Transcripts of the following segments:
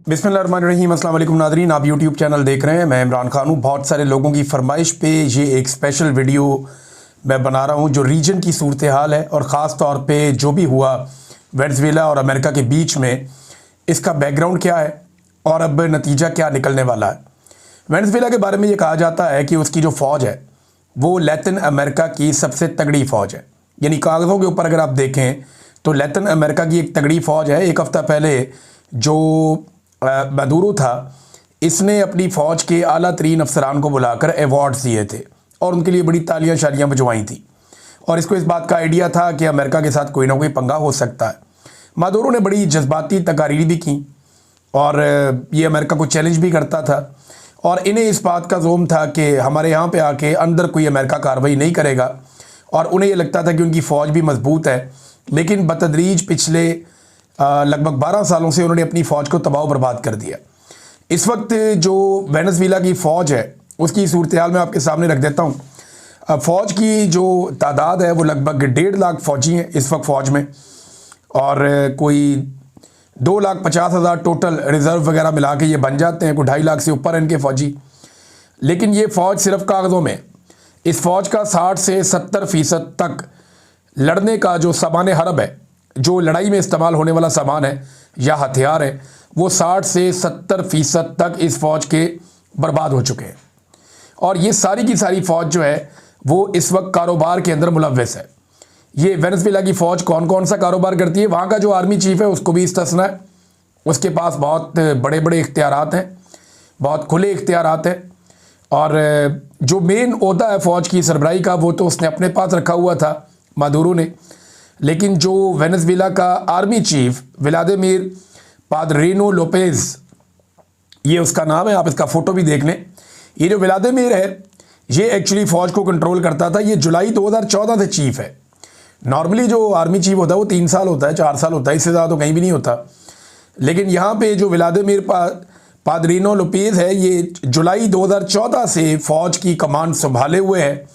बिस्मिल्लाहिर्रहमानिर्रहीम। अस्सलाम वालेकुम नाज़रीन, आप यूट्यूब चैनल देख रहे हैं। मैं इमरान खान हूँ। बहुत सारे लोगों की फरमाइश पे ये एक स्पेशल वीडियो मैं बना रहा हूँ जो रीजन की सूरत हाल है और ख़ास तौर पे जो भी हुआ वेनेज़ुएला और अमेरिका के बीच में, इसका बैकग्राउंड क्या है और अब नतीजा क्या निकलने वाला है। वेनेज़ुएला के बारे में ये कहा जाता है कि उसकी जो फ़ौज है वो लैटिन अमेरिका की सबसे तगड़ी फ़ौज है। यानी कागज़ों के ऊपर अगर आप देखें तो लैटिन अमेरिका की एक तगड़ी फ़ौज है। एक हफ़्ता पहले जो मदुरो था, इसने अपनी फ़ौज के आला तरीन अफसरान को बुलाकर अवार्ड्स दिए थे और उनके लिए बड़ी तालियां शालियां बजवाई थी। और इसको इस बात का आइडिया था कि अमेरिका के साथ कोई ना कोई पंगा हो सकता है। मदुरो ने बड़ी जज्बाती तकारीर भी की और ये अमेरिका को चैलेंज भी करता था और इन्हें इस बात का ज़ोम था कि हमारे यहाँ पे आके अंदर कोई अमेरिका कार्रवाई नहीं करेगा। और उन्हें ये लगता था कि उनकी फ़ौज भी मजबूत है, लेकिन बतदरीज पिछले लगभग 12 सालों से उन्होंने अपनी फ़ौज को तबाह बर्बाद कर दिया। इस वक्त जो वेनेज़ुएला की फ़ौज है उसकी सूरत हाल मैं आपके सामने रख देता हूँ। फ़ौज की जो तादाद है वो लगभग 1.5 लाख फ़ौजी हैं इस वक्त फ़ौज में, और कोई 2,50,000 टोटल रिज़र्व वगैरह मिला के ये बन जाते हैं। कोई 2.5 लाख से ऊपर इनके फ़ौजी। लेकिन ये फ़ौज सिर्फ कागज़ों में, इस फ़ौज का 60 से 70% तक लड़ने का जो सामान हरब है, जो लड़ाई में इस्तेमाल होने वाला सामान है या हथियार है, वो 60 से 70% तक इस फ़ौज के बर्बाद हो चुके हैं। और ये सारी की सारी फ़ौज जो है वो इस वक्त कारोबार के अंदर मुलव्वस है। ये वेनेज़ुएला की फ़ौज कौन कौन सा कारोबार करती है, वहाँ का जो आर्मी चीफ़ है उसको भी इस्तिस्ना है। उसके पास बहुत बड़े बड़े इख्तियारात हैं, बहुत खुले इख्तियारात हैं। और जो मेन ओहदा है फ़ौज की सरबराही का वो तो उसने अपने पास रखा हुआ था मदुरो ने। लेकिन जो वेनेज़ुएला का आर्मी चीफ व्लादिमीर पाद्रिनो लोपेज़, ये उसका नाम है, आप इसका फ़ोटो भी देख लें। ये जो व्लादिमीर है ये एक्चुअली फ़ौज को कंट्रोल करता था। ये जुलाई 2014 से चीफ है। नॉर्मली जो आर्मी चीफ होता है वो 3 साल होता है, 4 साल होता है, इससे ज़्यादा तो कहीं भी नहीं होता। लेकिन यहाँ पे जो व्लादिमीर पाद्रिनो लोपेज़ है ये जुलाई 2014 से फ़ौज की कमांड संभाले हुए है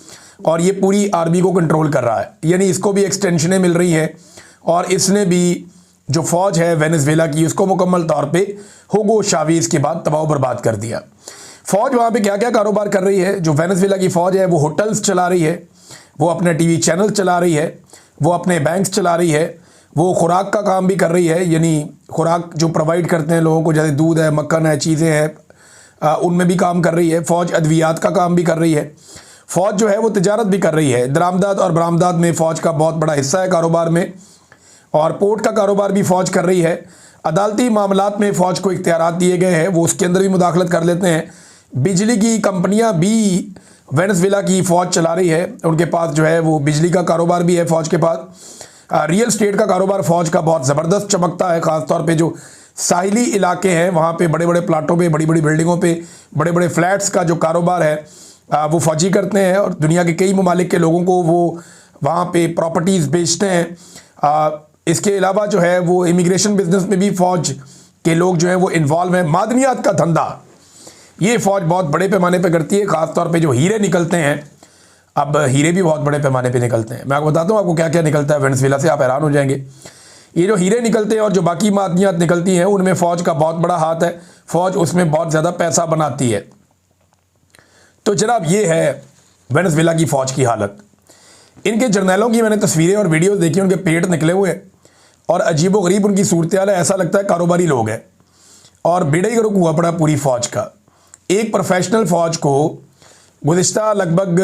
और ये पूरी आर्मी को कंट्रोल कर रहा है। यानी इसको भी एक्सटेंशनें मिल रही हैं और इसने भी जो फ़ौज है वेनेज़ुएला की उसको मुकम्मल तौर पे हुगो चावेज़ के बाद तबाह बर्बाद कर दिया। फ़ौज वहाँ पे क्या क्या कारोबार कर रही है, जो वेनेज़ुएला की फ़ौज है वो होटल्स चला रही है, वो अपने टीवी चैनल चला रही है, वो अपने बैंक्स चला रही है, वो खुराक का काम भी कर रही है। यानी खुराक जो प्रोवाइड करते हैं लोगों को, जैसे दूध है, मक्खन है, चीज़ें हैं, उनमें भी काम कर रही है। फ़ौज अद्वियात का काम भी कर रही है। फ़ौज जो है वो तिजारत भी कर रही है। दरामदात और बरामदात में फ़ौज का बहुत बड़ा हिस्सा है कारोबार में, और पोर्ट का कारोबार भी फ़ौज कर रही है। अदालती मामलात में फ़ौज को इख्तियारात दिए गए हैं, वो उसके अंदर भी मुदाखलत कर लेते हैं। बिजली की कंपनियां भी वेनेज़ुएला की फ़ौज चला रही है, उनके पास जो है वो बिजली का कारोबार भी है फ़ौज के पास। रियल स्टेट का कारोबार फ़ौज का बहुत ज़बरदस्त चमकता है। ख़ास तौर पे जो साहिली इलाके हैं वहाँ पे बड़े बड़े प्लाटों पे, बड़ी बड़ी बिल्डिंगों पे, बड़े बड़े फ्लैट्स का जो कारोबार है वो फ़ौजी करते हैं और दुनिया के कई ममालिक के लोगों को वो वहाँ पे प्रॉपर्टीज़ बेचते हैं। इसके अलावा जो है वो इमिग्रेशन बिजनेस में भी फ़ौज के लोग जो हैं वो इन्वॉल्व हैं। मादनियात का धंधा ये फ़ौज बहुत बड़े पैमाने पे करती है। ख़ास तौर पे जो हीरे निकलते हैं, अब हीरे भी बहुत बड़े पैमाने पे निकलते हैं। मैं आपको बताता हूँ आपको क्या क्या निकलता है वेनेज़ुएला से, आप हैरान हो जाएंगे। ये जो हीरे निकलते हैं और जो बाकी मादनियात निकलती हैं उनमें फ़ौज का बहुत बड़ा हाथ है। फ़ौज उसमें बहुत ज़्यादा पैसा बनाती है। तो जनाब ये है वेनेज़ुएला की फ़ौज की हालत। इनके जर्नैलों की मैंने तस्वीरें और वीडियोस देखी, उनके पेट निकले हुए और अजीबोगरीब उनकी सूरत हाल है। ऐसा लगता है कारोबारी लोग हैं और बेड़ा ही गर्क हुआ पड़ा पूरी फ़ौज का। एक प्रोफेशनल फ़ौज को गुज़िश्ता लगभग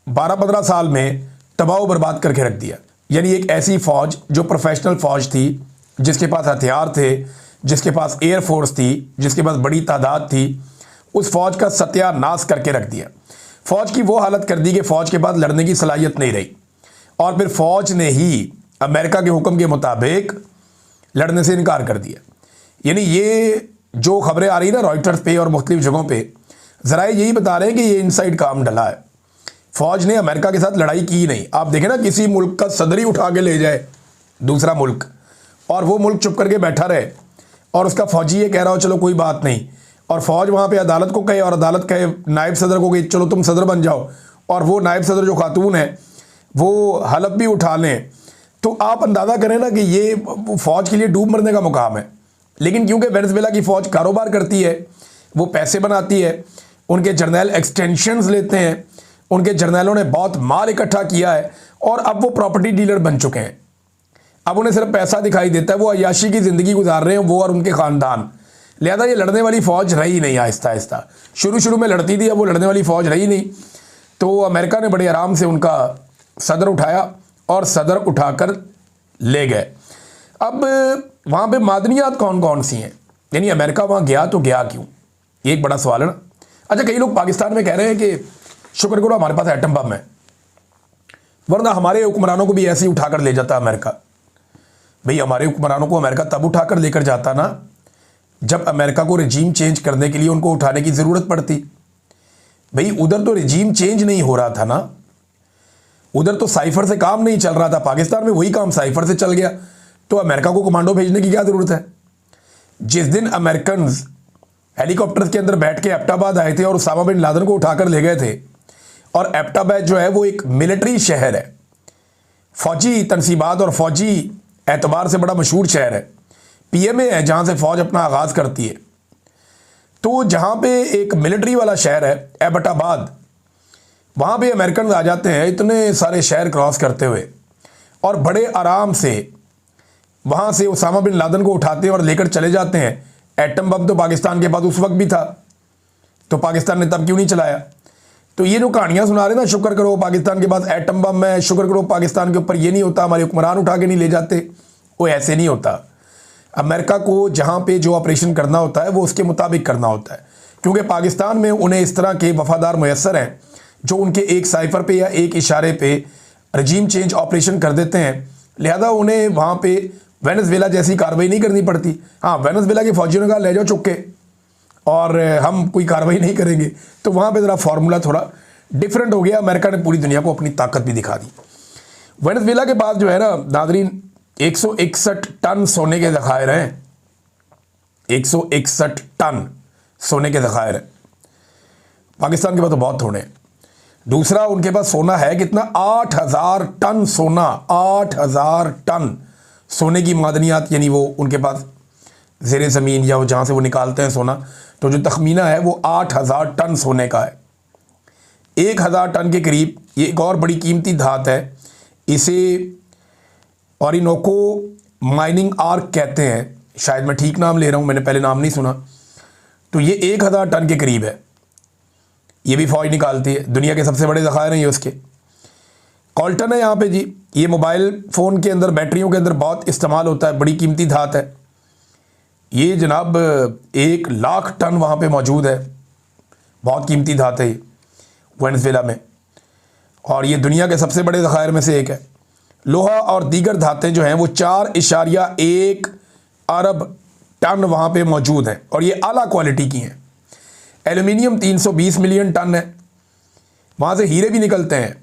12-15 साल में तबाह बर्बाद करके रख दिया। यानी एक ऐसी फ़ौज जो प्रोफेशनल फ़ौज थी, जिसके पास हथियार थे, जिसके पास एयरफोर्स थी, जिसके पास बड़ी तादाद थी, उस फ़ौज का सत्यानाश करके रख दिया। फ़ौज की वो हालत कर दी कि फ़ौज के पास लड़ने की सलाहियत नहीं रही और फिर फ़ौज ने ही अमेरिका के हुक्म के मुताबिक लड़ने से इनकार कर दिया। यानी ये जो खबरें आ रही ना रॉयटर्स पे और मुख्तलिफ जगहों पे, ज़राए यही बता रहे हैं कि ये इनसाइड काम डला है। फ़ौज ने अमेरिका के साथ लड़ाई की नहीं। आप देखें ना, किसी मुल्क का सदर ही उठा के ले जाए दूसरा मुल्क और वो मुल्क चुप करके बैठा रहे और उसका फ़ौजी ये कह रहा हो चलो कोई बात नहीं, और फ़ौज वहाँ पे अदालत को कहे और अदालत कहे नायब सदर को कि चलो तुम सदर बन जाओ, और वो नायब सदर जो खातून है वो हलफ भी उठा लें, तो आप अंदाज़ा करें ना कि ये फ़ौज के लिए डूब मरने का मुकाम है। लेकिन क्योंकि वेनेजुएला की फ़ौज कारोबार करती है, वो पैसे बनाती है, उनके जर्नैल एक्सटेंशंस लेते हैं, उनके जर्नैलों ने बहुत माल इकट्ठा किया है और अब वो प्रॉपर्टी डीलर बन चुके हैं। अब उन्हें सिर्फ पैसा दिखाई देता है, वो अय्याशी की ज़िंदगी गुजार रहे हैं, वो और उनके ख़ानदान। लिहाजा ये लड़ने वाली फ़ौज रही नहीं। आहिस्ता आहिस्ता शुरू में लड़ती थी, अब वो लड़ने वाली फ़ौज रही नहीं। तो अमेरिका ने बड़े आराम से उनका सदर उठाया और सदर उठाकर ले गए। अब वहाँ पे मादनियात कौन कौन सी हैं, यानी अमेरिका वहाँ गया तो गया क्यों, ये एक बड़ा सवाल है ना। अच्छा, कई लोग पाकिस्तान में कह रहे हैं कि शुक्र करो हमारे पास एटम बम है, वरना हमारे हुक्मरानों को भी ऐसे ही उठाकर ले जाता अमेरिका। भाई, हमारे हुक्मरानों को अमेरिका तब उठाकर लेकर जाता ना जब अमेरिका को रिजीम चेंज करने के लिए उनको उठाने की ज़रूरत पड़ती। भाई, उधर तो रिजीम चेंज नहीं हो रहा था ना, उधर तो साइफर से काम नहीं चल रहा था। पाकिस्तान में वही काम साइफर से चल गया, तो अमेरिका को कमांडो भेजने की क्या ज़रूरत है। जिस दिन अमेरिकन हेलीकॉप्टर के अंदर बैठ के एबटाबाद आए थे और उसामा बिन लादेन को उठाकर ले गए थे, और एबटाबाद जो है वो एक मिलिट्री शहर है, फौजी तनसीबात और फौजी एतबार से बड़ा मशहूर शहर है, पीएमए है जहाँ से फ़ौज अपना आगाज़ करती है। तो जहाँ पे एक मिलिट्री वाला शहर है एबटाबाद, वहाँ पे अमेरिकन आ जाते हैं इतने सारे शहर क्रॉस करते हुए, और बड़े आराम से वहाँ से उसामा बिन लादेन को उठाते हैं और लेकर चले जाते हैं। एटम बम तो पाकिस्तान के पास उस वक्त भी था, तो पाकिस्तान ने तब क्यों नहीं चलाया। तो ये जो कहानियाँ सुना रहे ना, शुक्र करो पाकिस्तान के पास एटम बम है, शुक्र करो पाकिस्तान के ऊपर ये नहीं होता, हमारे हुक्मरान उठा के नहीं ले जाते, वो ऐसे नहीं होता। अमेरिका को जहाँ पे जो ऑपरेशन करना होता है वो उसके मुताबिक करना होता है, क्योंकि पाकिस्तान में उन्हें इस तरह के वफादार मैसर हैं जो उनके एक साइफर पे या एक इशारे पे रजीम चेंज ऑपरेशन कर देते हैं। लिहाजा उन्हें वहाँ पे वेनेजुएला जैसी कार्रवाई नहीं करनी पड़ती। हाँ, वेनेजुएला के फौजियों ने कहा ले जाओ चुप के, और हम कोई कार्रवाई नहीं करेंगे, तो वहाँ पे ज़रा फार्मूला थोड़ा डिफरेंट हो गया। अमेरिका ने पूरी दुनिया को अपनी ताकत भी दिखा दी। वेनेजुएला के बाद जो है ना नादरीन, 161 टन सोने के ज़खायर हैं, 161 टन सोने के ज़खायर हैं। पाकिस्तान के पास तो बहुत थोड़े हैं। दूसरा, उनके पास सोना है कितना, 8000 टन सोना, 8000 टन सोने की मादनियात, यानी वो उनके पास ज़ेरे ज़मीन या वो जहाँ से वो निकालते हैं सोना, तो जो तखमीना है वो 8000 टन सोने का है। 1000 टन के करीब ये एक और बड़ी कीमती धात है, इसे ओरिनोको माइनिंग आर्क कहते हैं, शायद मैं ठीक नाम ले रहा हूँ, मैंने पहले नाम नहीं सुना। तो ये 1000 टन के करीब है, ये भी फ़ौज निकालती है। दुनिया के सबसे बड़े ज़खायर हैं ये उसके। कॉल्टन है यहाँ पे जी, ये मोबाइल फ़ोन के अंदर, बैटरियों के अंदर बहुत इस्तेमाल होता है, बड़ी कीमती धात है। ये जनाब 1 लाख टन वहाँ पे मौजूद है, बहुत कीमती धात है ये वेनेजुएला में, और ये दुनिया के सबसे बड़े ज़खायर में से एक है। लोहा और दीगर धातें जो हैं वो 4.1 अरब टन वहाँ पे मौजूद हैं, और ये आला क्वालिटी की हैं। एल्यूमिनियम 320 मिलियन टन है, वहाँ से हीरे भी निकलते हैं,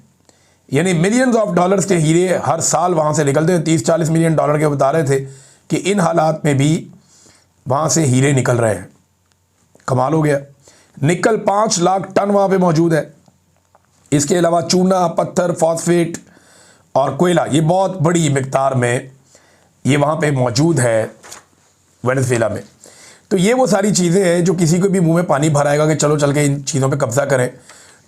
यानी मिलियंस ऑफ डॉलर्स के हीरे हर साल वहाँ से निकलते हैं। 30-40 मिलियन डॉलर के बता रहे थे कि इन हालात में भी वहाँ से हीरे निकल रहे हैं, कमाल हो गया। निकल 5 लाख टन वहाँ पे मौजूद है। इसके अलावा चूना, पत्थर, फॉस्फेट और कोयला, ये बहुत बड़ी मिकदार में ये वहाँ पे मौजूद है वेनेजुएला में। तो ये वो सारी चीज़ें हैं जो किसी को भी मुंह में पानी भराएगा कि चलो चल के इन चीज़ों पे कब्जा करें।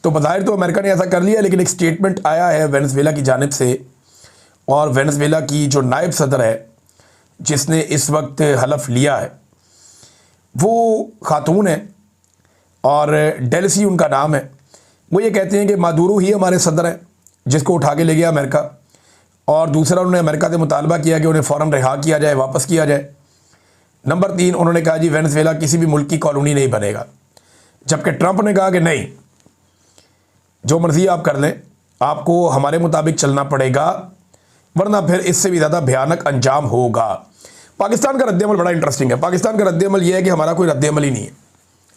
तो बज़ाहिर तो अमेरिका ने ऐसा कर लिया, लेकिन एक स्टेटमेंट आया है वेनेजुएला की जानिब से, और वेनेजुएला की जो नायब सदर है जिसने इस वक्त हलफ लिया है वो खातून है, और डेलसी उनका नाम है। वो ये कहते हैं कि मादुरो ही हमारे सदर हैं जिसको उठा के ले गया अमेरिका, और दूसरा उन्होंने अमेरिका से मुतालबा किया कि उन्हें फ़ौरन रिहा किया जाए, वापस किया जाए। नंबर 3, उन्होंने कहा जी वेनेजुएला किसी भी मुल्क की कॉलोनी नहीं बनेगा, जबकि ट्रंप ने कहा कि नहीं, जो मर्ज़ी आप कर लें, आपको हमारे मुताबिक चलना पड़ेगा, वरना फिर इससे भी ज़्यादा भयानक अंजाम होगा। पाकिस्तान का रद्दअमल बड़ा इंटरेस्टिंग है। पाकिस्तान का रद्दअमल यह है कि हमारा कोई रद्दअमल ही नहीं है,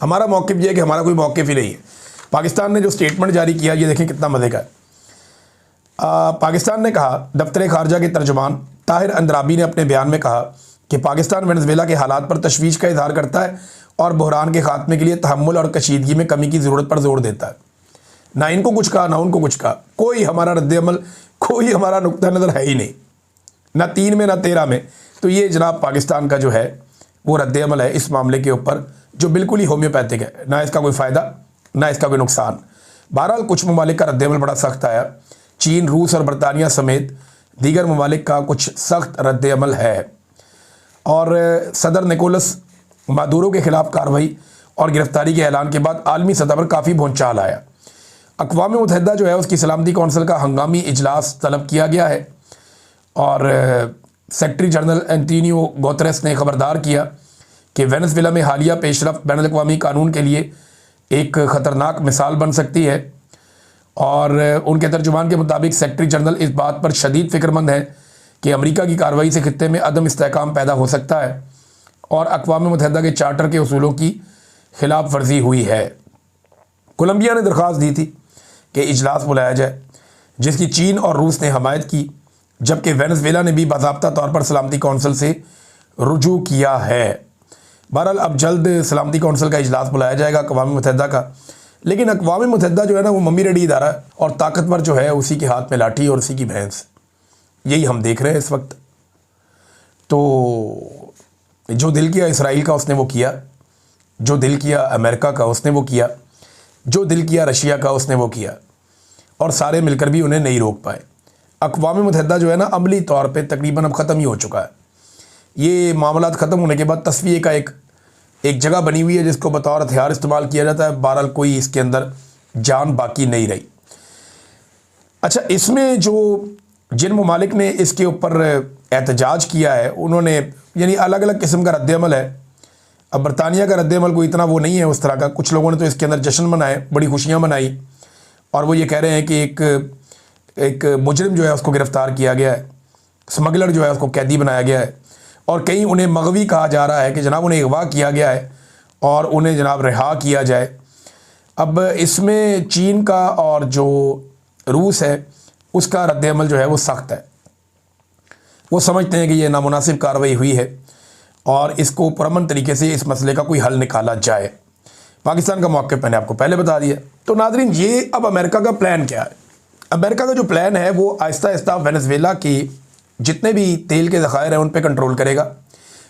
हमारा मौक़िफ़ यह है कि हमारा कोई मौक़िफ़ ही नहीं है। पाकिस्तान ने जो स्टेटमेंट जारी किया, ये देखें कितना मज़े का है। पाकिस्तान ने कहा, दफ्तर ख़ारजा के तर्जुमान ताहिर अंद्राबी ने अपने बयान में कहा कि पाकिस्तान वेनेजुएला के हालात पर तशवीश का इजहार करता है और बहरान के खात्मे के लिए तहम्मुल और कशीदगी में कमी की ज़रूरत पर जोर देता है। ना इनको कुछ कहा, ना उनको कुछ कहा, कोई हमारा रद्दअमल, कोई हमारा नुक्ता नज़र है ही नहीं, ना 3 में ना 13 में। तो ये जनाब पाकिस्तान का जो है वो रद्द-ए-अमल है इस मामले के ऊपर, जो बिल्कुल ही होम्योपैथिक है, ना इसका कोई फ़ायदा ना इसका कोई नुकसान। बहरहाल कुछ ममालिक का रद्द-ए-अमल बड़ा सख्त आया, चीन, रूस और बरतानिया समेत दीगर ममालिक का कुछ सख्त रद्द-ए-अमल है। और सदर निकोलस मादुरो के ख़िलाफ़ कार्रवाई और गिरफ्तारी के ऐलान के बाद आलमी सतह पर काफ़ी भूचाल आया। अक़वाम मुत्तहिदा जो है उसकी सलामती कौंसिल का हंगामी इजलास तलब किया गया है और सेक्रेटरी जनरल एंटोनियो गुतेरेस ने खबरदार किया कि वेनेज़ुएला में हालिया पेशरफ्त बैनुल अक़वामी कानून के लिए एक ख़तरनाक मिसाल बन सकती है। और उनके तर्जुमान के मुताबिक सेक्रेटरी जनरल इस बात पर शदीद फ़िक्रमंद है कि अमेरिका की कार्रवाई से खित्ते में अदम इस्तेहकाम पैदा हो सकता है और अक़वाम मुत्तहिदा के चार्टर के उसूलों की खिलाफ वर्जी हुई है। कोलंबिया ने दरख्वास्त दी थी कि इजलास बुलाया जाए, जिसकी चीन और रूस ने हमायत की, जबकि वेनेज़ुएला ने भी बाज़ाब्ता तौर पर सलामती कौंसिल से रुजू किया है। बहरहाल अब जल्द सलामती कौंसिल का इजलास बुलाया जाएगा अक़वाम मुत्तहिदा का, लेकिन अक़वाम मुत्तहिदा जो है ना वो मम्मी डैडी इदारा है और ताकतवर जो है उसी के हाथ में लाठी और उसी की भैंस, यही हम देख रहे हैं इस वक्त। तो जो दिल किया इसराइल का उसने वो किया, जो दिल किया अमेरिका का उसने वो किया, जो दिल किया रशिया का उसने वो किया, और सारे मिलकर भी उन्हें नहीं रोक पाए। अक़वाम मुत्तहिदा जो है ना अमली तौर पे तकरीबन अब ख़त्म ही हो चुका है। ये मामलात ख़त्म होने के बाद तस्वीर का एक जगह बनी हुई है जिसको बतौर हथियार इस्तेमाल किया जाता है। बहरहाल कोई इसके अंदर जान बाकी नहीं रही। अच्छा, इसमें जो जिन ममालिक ने इसके ऊपर एहतजाज किया है उन्होंने यानी अलग अलग किस्म का रद्द-ए-अमल है। अब बरतानिया का रद्द-ए-अमल कोई इतना वो नहीं है उस तरह का। कुछ लोगों ने तो इसके अंदर जश्न मनाए, बड़ी खुशियाँ मनाई, और वो ये कह रहे हैं कि एक मुजरिम जो है उसको गिरफ़्तार किया गया है, स्मगलर जो है उसको कैदी बनाया गया है, और कहीं उन्हें मगवी कहा जा रहा है कि जनाब उन्हें अगवा किया गया है और उन्हें जनाब रिहा किया जाए। अब इसमें चीन का और जो रूस है उसका रद्द-ए-अमल जो है वो सख्त है। वो समझते हैं कि ये नामुनासिब कार्रवाई हुई है और इसको पुरअमन तरीके से इस मसले का कोई हल निकाला जाए। पाकिस्तान का मौक़िफ़ मैंने आपको पहले बता दिया। तो नाज़रीन, ये अब अमेरिका का प्लान क्या है? अमेरिका का जो प्लान है वो आहिस्ता आहिस्ता वेनेज़ुएला के जितने भी तेल के ज़ख़ायर हैं उन पे कंट्रोल करेगा,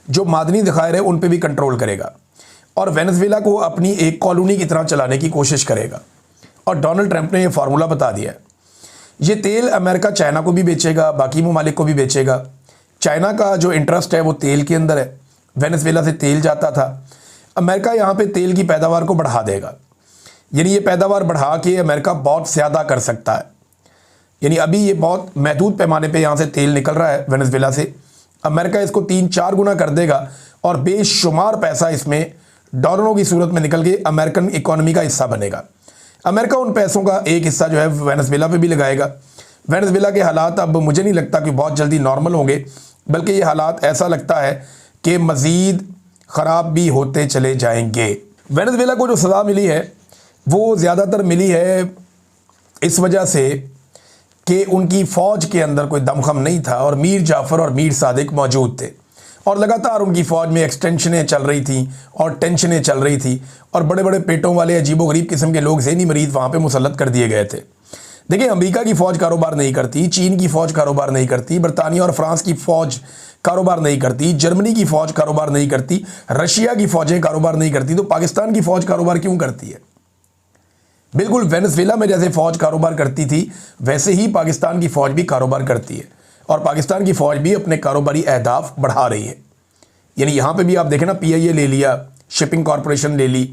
जो मादनी ज़ख़ायर है उन पे भी कंट्रोल करेगा, और वेनेज़ुएला को अपनी एक कॉलोनी की तरह चलाने की कोशिश करेगा। और डोनाल्ड ट्रंप ने ये फार्मूला बता दिया है। ये तेल अमेरिका चाइना को भी बेचेगा, बाकी ममालिक को भी बेचेगा। चाइना का जो इंटरेस्ट है वो तेल के अंदर है। वेनेज़ुएला से तेल जाता था, अमेरिका यहाँ पे तेल की पैदावार को बढ़ा देगा। यानी ये पैदावार बढ़ा के अमेरिका बहुत ज़्यादा कर सकता है। यानी अभी ये बहुत महदूद पैमाने पे यहाँ से तेल निकल रहा है वेनेज़ुएला से, अमेरिका इसको 3-4 गुना कर देगा और बेशुमार पैसा इसमें डॉलरों की सूरत में निकल के अमेरिकन इकॉनमी का हिस्सा बनेगा। अमेरिका उन पैसों का एक हिस्सा जो है वेनेज़ुएला पे भी लगाएगा। वेनेज़ुएला के हालात अब मुझे नहीं लगता कि बहुत जल्दी नॉर्मल होंगे, बल्कि ये हालात ऐसा लगता है कि मज़ीद ख़राब भी होते चले जाएंगे। वेनेज़ुएला को जो सज़ा मिली है वो ज़्यादातर मिली है इस वजह से कि उनकी फ़ौज के अंदर कोई दमखम नहीं था और मीर जाफ़र और मीर सादिक मौजूद थे, और लगातार उनकी फ़ौज में एक्सटेंशनें चल रही थी और टेंशनें चल रही थी, और बड़े बड़े पेटों वाले अजीबोगरीब किस्म के लोग, ज़हनी मरीज़ वहाँ पे मुसल्लत कर दिए गए थे। देखिए, अमेरिका की फ़ौज कारोबार नहीं करती, चीन की फ़ौज कारोबार नहीं करती, बरतानिया और फ्रांस की फ़ौज कारोबार नहीं करती, जर्मनी की फ़ौज कारोबार नहीं करती, रशिया की फ़ौजें कारोबार नहीं करती, तो पाकिस्तान की फ़ौज कारोबार क्यों करती है? बिल्कुल वेनेज़ुएला में जैसे फ़ौज कारोबार करती थी वैसे ही पाकिस्तान की फ़ौज भी कारोबार करती है, और पाकिस्तान की फ़ौज भी अपने कारोबारी अहदाफ बढ़ा रही है। यानी यहाँ पे भी आप देखें ना, PIA ले लिया, शिपिंग कॉरपोरेशन ले ली,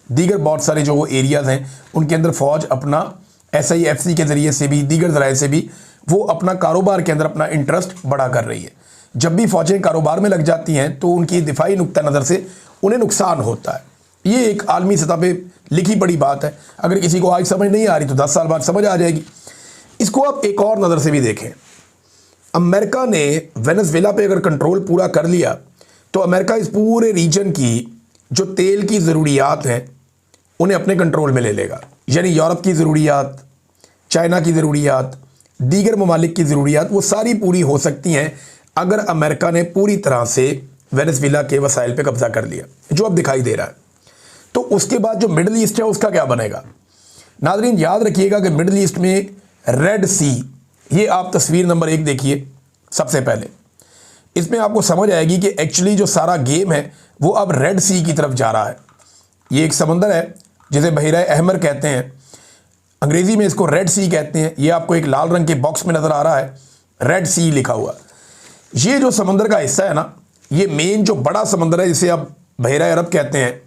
दीगर बहुत सारे जो एरियाज़ हैं उनके अंदर फ़ौज अपना SIFC के ज़रिए से भी, दीगर ज़राए से भी वो अपना कारोबार के अंदर अपना इंटरेस्ट बढ़ा कर रही है। जब भी फ़ौजें कारोबार में लग जाती हैं तो उनकी दिफाई नुक्ता नज़र से उन्हें नुकसान होता है। ये एक आलमी सतह पे लिखी पड़ी बात है। अगर किसी को आज समझ नहीं आ रही तो 10 साल बाद समझ आ जाएगी। इसको आप एक और नज़र से भी देखें। अमेरिका ने वेनेज़ुएला पे अगर कंट्रोल पूरा कर लिया तो अमेरिका इस पूरे रीजन की जो तेल की ज़रूरियात हैं उन्हें अपने कंट्रोल में ले लेगा। यानी यूरोप की ज़रूरियात, चाइना की ज़रूरियात, दीगर ममालिक की ज़रूरियात, वो सारी पूरी हो सकती हैं अगर अमेरिका ने पूरी तरह से वेनेज़ुएला के वसाइल पे कब्ज़ा कर लिया, जो अब दिखाई दे रहा है। तो उसके बाद जो मिडल ईस्ट है उसका क्या बनेगा? नाज़रीन, याद रखिएगा कि मिडल ईस्ट में रेड सी, ये आप तस्वीर नंबर 1 देखिए सबसे पहले। इसमें आपको समझ आएगी कि एक्चुअली जो सारा गेम है वो अब रेड सी की तरफ जा रहा है। ये एक समंदर है जिसे बहिरा अहमर कहते हैं, अंग्रेजी में इसको रेड सी कहते हैं। ये आपको एक लाल रंग के बॉक्स में नज़र आ रहा है, रेड सी लिखा हुआ। ये जो समंदर का हिस्सा है ना, ये मेन जो बड़ा समंदर है जिसे आप बहिरा अरब कहते हैं,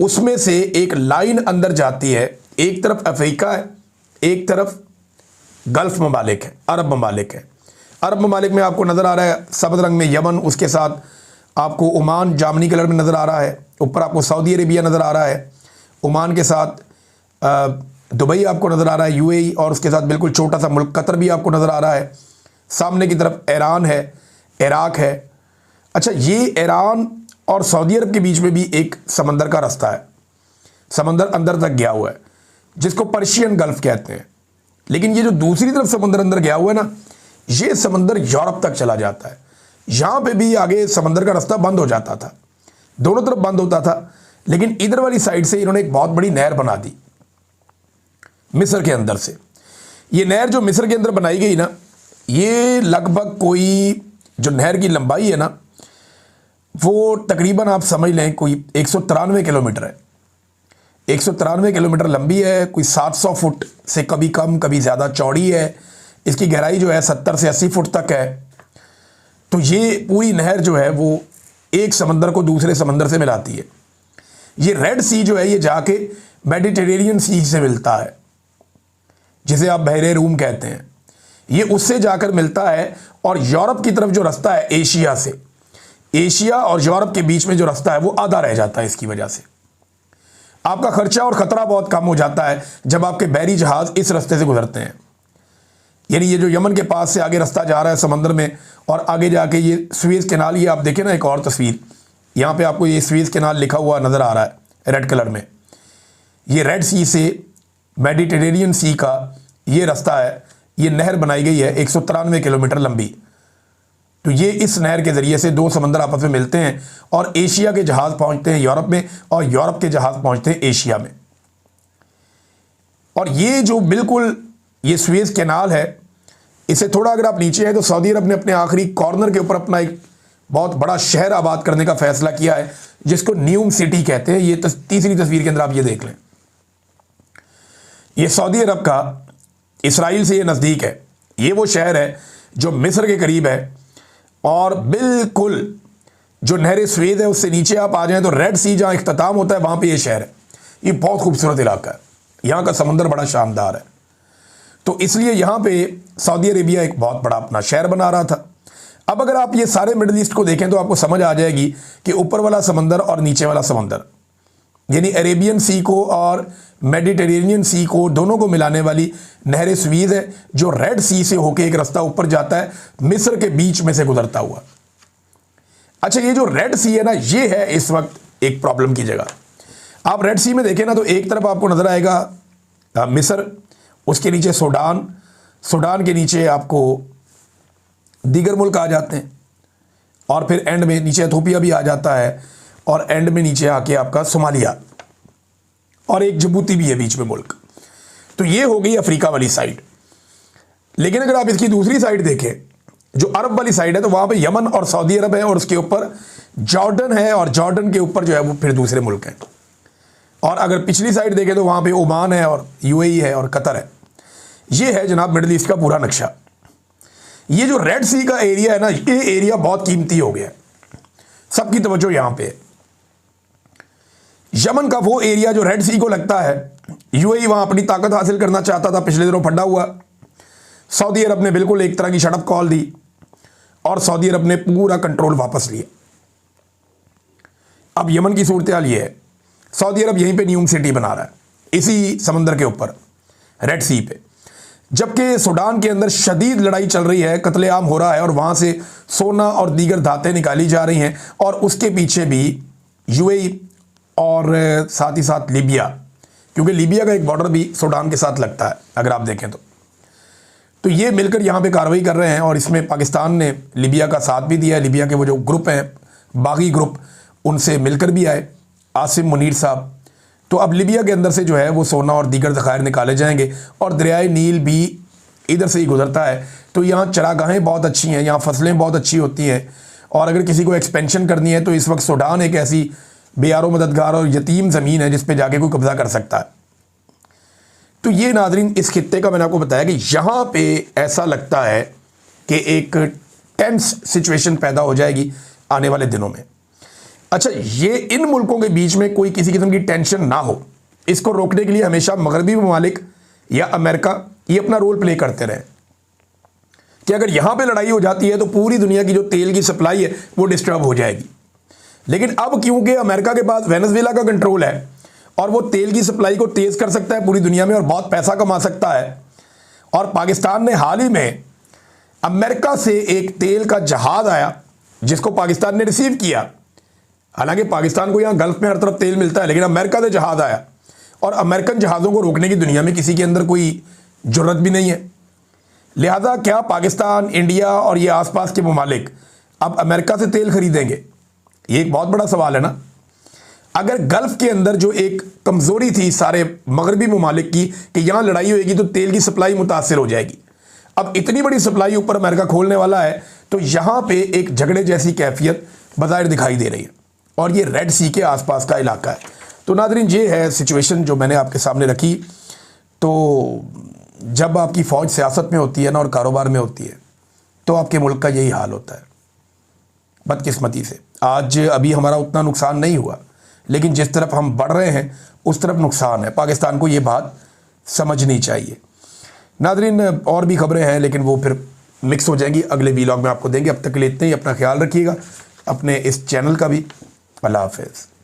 उसमें से एक लाइन अंदर जाती है। एक तरफ अफ्रीका है, एक तरफ गल्फ ममालिक है, अरब ममालिक है। अरब ममालिक में आपको नज़र आ रहा है सब्ज़ रंग में यमन, उसके साथ आपको ओमान जामनी कलर में नज़र आ रहा है। ऊपर आपको सऊदी अरेबिया नज़र आ रहा है, ओमान के साथ दुबई आपको नज़र आ रहा है, यूएई, और उसके साथ बिल्कुल छोटा सा मुल्क कतर भी आपको नज़र आ रहा है। सामने की तरफ ईरान है, इराक है। अच्छा, ये ईरान और सऊदी अरब के बीच में भी एक समंदर का रास्ता है, समंदर अंदर तक गया हुआ है, जिसको पर्शियन गल्फ कहते हैं। लेकिन ये जो दूसरी तरफ समंदर अंदर गया हुआ है ना, ये समंदर यूरोप तक चला जाता है। यहाँ पे भी आगे समंदर का रास्ता बंद हो जाता था, दोनों तरफ बंद होता था, लेकिन इधर वाली साइड से इन्होंने एक बहुत बड़ी नहर बना दी मिस्र के अंदर से। ये नहर जो मिस्र के अंदर बनाई गई ना, ये लगभग कोई जो नहर की लंबाई है ना, वो तकरीबन आप समझ लें कोई 193 किलोमीटर है। 193 किलोमीटर लंबी है, कोई 700 फुट से कभी कम कभी ज़्यादा चौड़ी है। इसकी गहराई जो है 70 से 80 फुट तक है। तो ये पूरी नहर जो है वो एक समंदर को दूसरे समंदर से मिलाती है। ये रेड सी जो है ये जाके मेडिटेरेनियन सी से मिलता है, जिसे आप बहरे रूम कहते हैं। ये उससे जाकर मिलता है, और यूरोप की तरफ जो रास्ता है एशिया से, एशिया और यूरोप के बीच में जो रास्ता है वो आधा रह जाता है। इसकी वजह से आपका खर्चा और ख़तरा बहुत कम हो जाता है जब आपके बहरी जहाज़ इस रास्ते से गुजरते हैं। यानी ये जो यमन के पास से आगे रास्ता जा रहा है समंदर में, और आगे जाके ये स्वेज़ कैनाल, ये आप देखें ना एक और तस्वीर, यहाँ पे आपको ये स्वेज़ कैनाल लिखा हुआ नज़र आ रहा है रेड कलर में। ये रेड सी से मेडिटेरेनियन सी का ये रास्ता है, ये नहर बनाई गई है 193 किलोमीटर लंबी। तो ये इस नहर के ज़रिए से दो समंदर आपस में मिलते हैं, और एशिया के जहाज़ पहुँचते हैं यूरोप में, और यूरोप के जहाज़ पहुँचते हैं एशिया में। और ये जो बिल्कुल ये स्वेज़ कैनाल है, इसे थोड़ा अगर आप नीचे हैं तो सऊदी अरब ने अपने आखिरी कॉर्नर के ऊपर अपना एक बहुत बड़ा शहर आबाद करने का फैसला किया है, जिसको न्यूम सिटी कहते हैं। ये तीसरी तस्वीर के अंदर आप ये देख लें, ये सऊदी अरब का इसराइल से ये नज़दीक है। ये वो शहर है जो मिस्र के करीब है, और बिल्कुल जो नहर स्वेद है उससे नीचे आप आ जाएं तो रेड सी जहाँ इख्तिताम होता है वहाँ पे ये शहर है। ये बहुत खूबसूरत इलाका है, यहाँ का समंदर बड़ा शानदार है। तो इसलिए यहाँ पे सऊदी अरेबिया एक बहुत बड़ा अपना शहर बना रहा था। अब अगर आप ये सारे मिडल ईस्ट को देखें तो आपको समझ आ जाएगी कि ऊपर वाला समंदर और नीचे वाला समंदर, यानी अरेबियन सी को और मेडिटेरेनियन सी को, दोनों को मिलाने वाली नहर स्वीज़ है, जो रेड सी से होके एक रास्ता ऊपर जाता है मिस्र के बीच में से गुजरता हुआ। अच्छा, ये जो रेड सी है ना, ये है इस वक्त एक प्रॉब्लम की जगह। आप रेड सी में देखें ना तो एक तरफ आपको नज़र आएगा मिस्र, उसके नीचे सूडान, सूडान के नीचे आपको दीगर मुल्क आ जाते हैं, और फिर एंड में नीचे इथोपिया भी आ जाता है, और एंड में नीचे आके आपका सोमालिया, और एक जिबूती भी है बीच में मुल्क। तो ये हो गई अफ्रीका वाली साइड। लेकिन अगर आप इसकी दूसरी साइड देखें, जो अरब वाली साइड है, तो वहाँ पे यमन और सऊदी अरब है, और उसके ऊपर जॉर्डन है, और जॉर्डन के ऊपर जो है वो फिर दूसरे मुल्क हैं। और अगर पिछली साइड देखें तो वहाँ पे ओमान है, और यूएई है, और कतर है। ये है जनाब मिडल ईस्ट का पूरा नक्शा। ये जो रेड सी का एरिया है ना, ये एरिया बहुत कीमती हो गया है, सबकी तवज्जो यहाँ पे है। यमन का वो एरिया जो रेड सी को लगता है, यूएई वहाँ अपनी ताकत हासिल करना चाहता था, पिछले दिनों फंडा हुआ। सऊदी अरब ने बिल्कुल एक तरह की शट अप कॉल दी, और सऊदी अरब ने पूरा कंट्रोल वापस लिया। अब यमन की सूरत हाल ये है, सऊदी अरब यहीं पे न्यूम सिटी बना रहा है, इसी समंदर के ऊपर रेड सी पे, जबकि सूडान के अंदर शदीद लड़ाई चल रही है, कत्लेआम हो रहा है, और वहाँ से सोना और दीगर धातें निकाली जा रही हैं, और उसके पीछे भी यूएई और साथ ही साथ लीबिया, क्योंकि लीबिया का एक बॉर्डर भी सूडान के साथ लगता है अगर आप देखें तो ये मिलकर यहाँ पे कार्रवाई कर रहे हैं। और इसमें पाकिस्तान ने लीबिया का साथ भी दिया है। लीबिया के वो जो ग्रुप हैं, बागी ग्रुप, उनसे मिलकर भी आए आसिम मुनीर साहब। तो अब लीबिया के अंदर से जो है वो सोना और दीगर ज़खायर निकाले जाएंगे, और दरियाए नील भी इधर से ही गुजरता है। तो यहाँ चरागाहें बहुत अच्छी हैं, यहाँ फसलें बहुत अच्छी होती हैं, और अगर किसी को एक्सपेंशन करनी है तो इस वक्त सूडान एक ऐसी बेयारो मददगार और यतीम ज़मीन है जिस पे जाके कोई कब्ज़ा कर सकता है। तो ये नाज़रीन इस खित्ते का मैंने आपको बताया कि यहाँ पे ऐसा लगता है कि एक टेंस सिचुएशन पैदा हो जाएगी आने वाले दिनों में। अच्छा, ये इन मुल्कों के बीच में कोई किसी किस्म की टेंशन ना हो, इसको रोकने के लिए हमेशा मगरबी ममालिक या अमेरिका ये अपना रोल प्ले करते रहे कि अगर यहाँ पे लड़ाई हो जाती है तो पूरी दुनिया की जो तेल की सप्लाई है वो डिस्टर्ब हो जाएगी। लेकिन अब क्योंकि अमेरिका के पास वेनेजुएला का कंट्रोल है और वो तेल की सप्लाई को तेज़ कर सकता है पूरी दुनिया में और बहुत पैसा कमा सकता है, और पाकिस्तान ने हाल ही में अमेरिका से एक तेल का जहाज़ आया जिसको पाकिस्तान ने रिसीव किया। हालांकि पाकिस्तान को यहाँ गल्फ में हर तरफ तेल मिलता है, लेकिन अमेरिका से जहाज़ आया और अमेरिकन जहाज़ों को रोकने की दुनिया में किसी के अंदर कोई जुर्रत भी नहीं है। लिहाजा क्या पाकिस्तान, इंडिया और ये आसपास के ममालिक अब अमेरिका से तेल खरीदेंगे? ये एक बहुत बड़ा सवाल है ना। अगर गल्फ के अंदर जो एक कमज़ोरी थी सारे मगरबी ममालिक की कि यहाँ लड़ाई होएगी तो तेल की सप्लाई मुतासर हो जाएगी, अब इतनी बड़ी सप्लाई ऊपर अमेरिका खोलने वाला है तो यहाँ पे एक झगड़े जैसी कैफियत बज़ाहिर दिखाई दे रही है, और ये रेड सी के आसपास का इलाका है। तो नाज़रीन ये है सिचुएशन जो मैंने आपके सामने रखी। तो जब आपकी फ़ौज सियासत में होती है ना और कारोबार में होती है तो आपके मुल्क का यही हाल होता है। बदकिस्मती से आज अभी हमारा उतना नुकसान नहीं हुआ, लेकिन जिस तरफ हम बढ़ रहे हैं उस तरफ नुकसान है। पाकिस्तान को ये बात समझनी चाहिए। नाज़रीन और भी खबरें हैं लेकिन वो फिर मिक्स हो जाएंगी, अगले वीलॉग में आपको देंगे। अब तक के लिए इतने ही। अपना ख्याल रखिएगा, अपने इस चैनल का भी। अल्लाह हाफ़िज़।